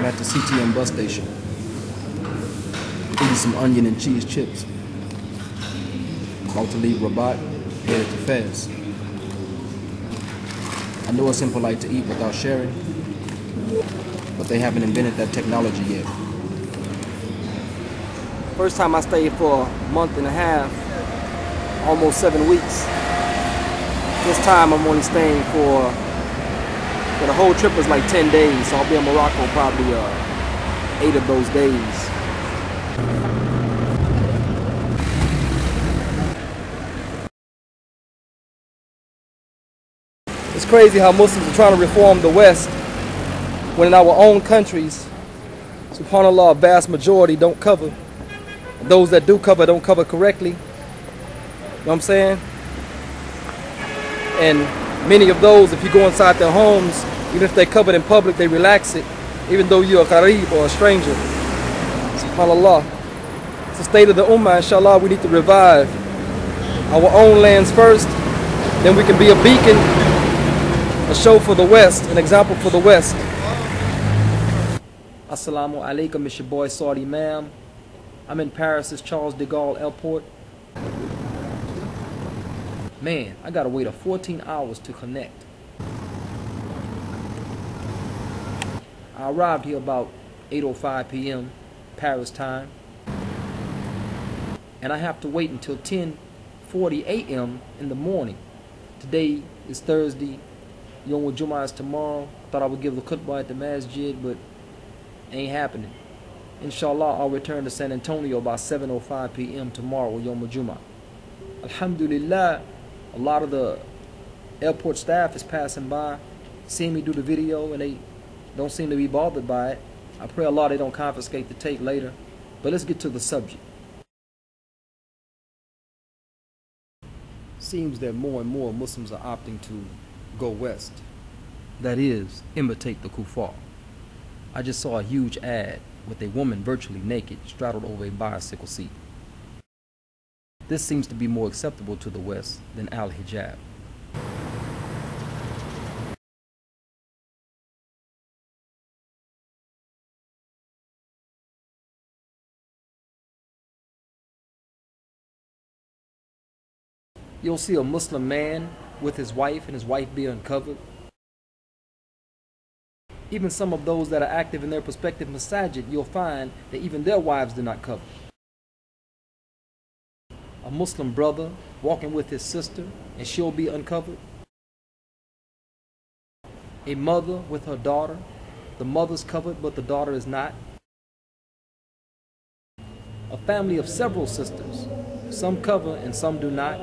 I'm at the CTM bus station. Eating some onion and cheese chips. About to leave Rabat, headed to Fez. I know it's impolite to eat without sharing, but they haven't invented that technology yet. First time I stayed for a month and a half, almost 7 weeks. This time I'm only staying for the whole trip is like 10 days, so I'll be in Morocco probably 8 of those days. It's crazy how Muslims are trying to reform the West when in our own countries, subhanAllah, a vast majority don't cover. And those that do cover don't cover correctly. You know what I'm saying? And many of those, if you go inside their homes, even if they're covered in public, they relax it, even though you're a gharib or a stranger. SubhanAllah. It's the state of the ummah. Inshallah, we need to revive our own lands first, then we can be a beacon, a show for the West, an example for the West. Assalamu alaikum, it's your boy SaadImAm. I'm in Paris' Charles de Gaulle Airport. Man, I gotta wait 14 hours to connect. I arrived here about 8:05 p.m. Paris time, and I have to wait until 10:40 a.m. in the morning. Today is Thursday. Yom Jummah is tomorrow. Thought I would give the khutbah at the masjid, but ain't happening. Inshallah, I'll return to San Antonio by 7:05 p.m. tomorrow, Yom Jummah. Alhamdulillah, a lot of the airport staff is passing by, seeing me do the video, and they don't seem to be bothered by it. I pray Allah they don't confiscate the tape later. But let's get to the subject. Seems that more and more Muslims are opting to go west. That is, imitate the kuffar. I just saw a huge ad with a woman virtually naked straddled over a bicycle seat. This seems to be more acceptable to the West than Al-Hijab. You'll see a Muslim man with his wife and his wife be uncovered. Even some of those that are active in their prospective masajid, you'll find that even their wives do not cover. A Muslim brother walking with his sister and she'll be uncovered. A mother with her daughter, the mother's covered but the daughter is not. A family of several sisters, some cover and some do not.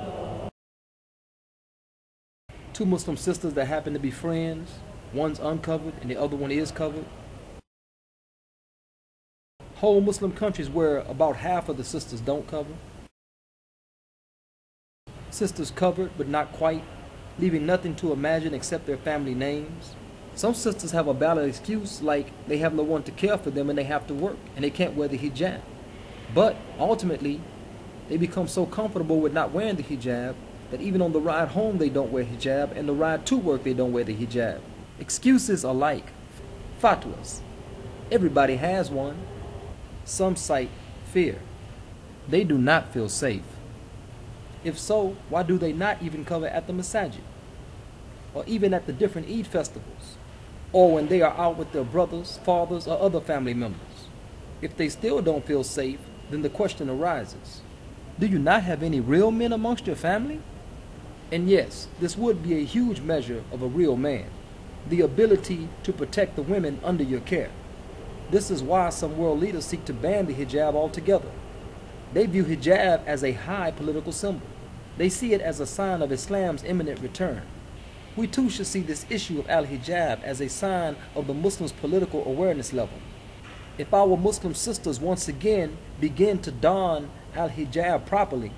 Two Muslim sisters that happen to be friends, one's uncovered and the other one is covered. Whole Muslim countries where about half of the sisters don't cover. Sisters covered but not quite, leaving nothing to imagine except their family names. Some sisters have a valid excuse, like they have no one to care for them and they have to work and they can't wear the hijab. But ultimately, they become so comfortable with not wearing the hijab that even on the ride home they don't wear hijab, and the ride to work they don't wear the hijab. Excuses are like fatwas. Everybody has one. Some cite fear. They do not feel safe. If so, why do they not even cover at the masajid? Or even at the different Eid festivals? Or when they are out with their brothers, fathers, or other family members? If they still don't feel safe, then the question arises, do you not have any real men amongst your family? And yes, this would be a huge measure of a real man, the ability to protect the women under your care. This is why some world leaders seek to ban the hijab altogether. They view hijab as a high political symbol. They see it as a sign of Islam's imminent return. We too should see this issue of Al-Hijab as a sign of the Muslims' political awareness level. If our Muslim sisters once again begin to don Al-Hijab properly,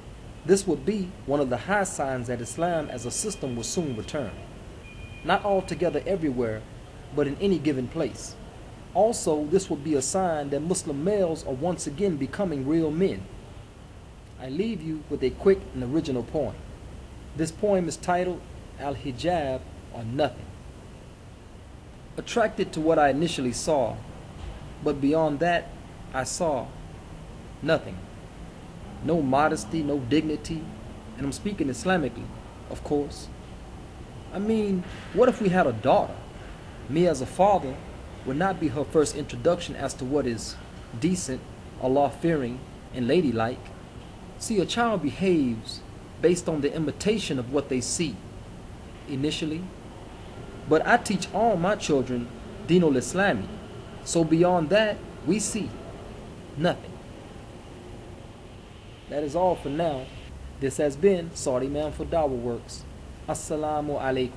this would be one of the high signs that Islam as a system will soon return. Not altogether everywhere, but in any given place. Also, this would be a sign that Muslim males are once again becoming real men. I leave you with a quick and original poem. This poem is titled Al-Hijab or Nothing. Attracted to what I initially saw, But beyond that, I saw nothing. No modesty, no dignity. And I'm speaking Islamically, of course. I mean, what if we had a daughter? Me as a father would not be her first introduction as to what is decent, Allah-fearing, and ladylike. See, a child behaves based on the imitation of what they see initially. But I teach all my children Dinul Islami. So beyond that, we see nothing. That is all for now. This has been SaadImAm for dawahworks. Assalamu alaikum.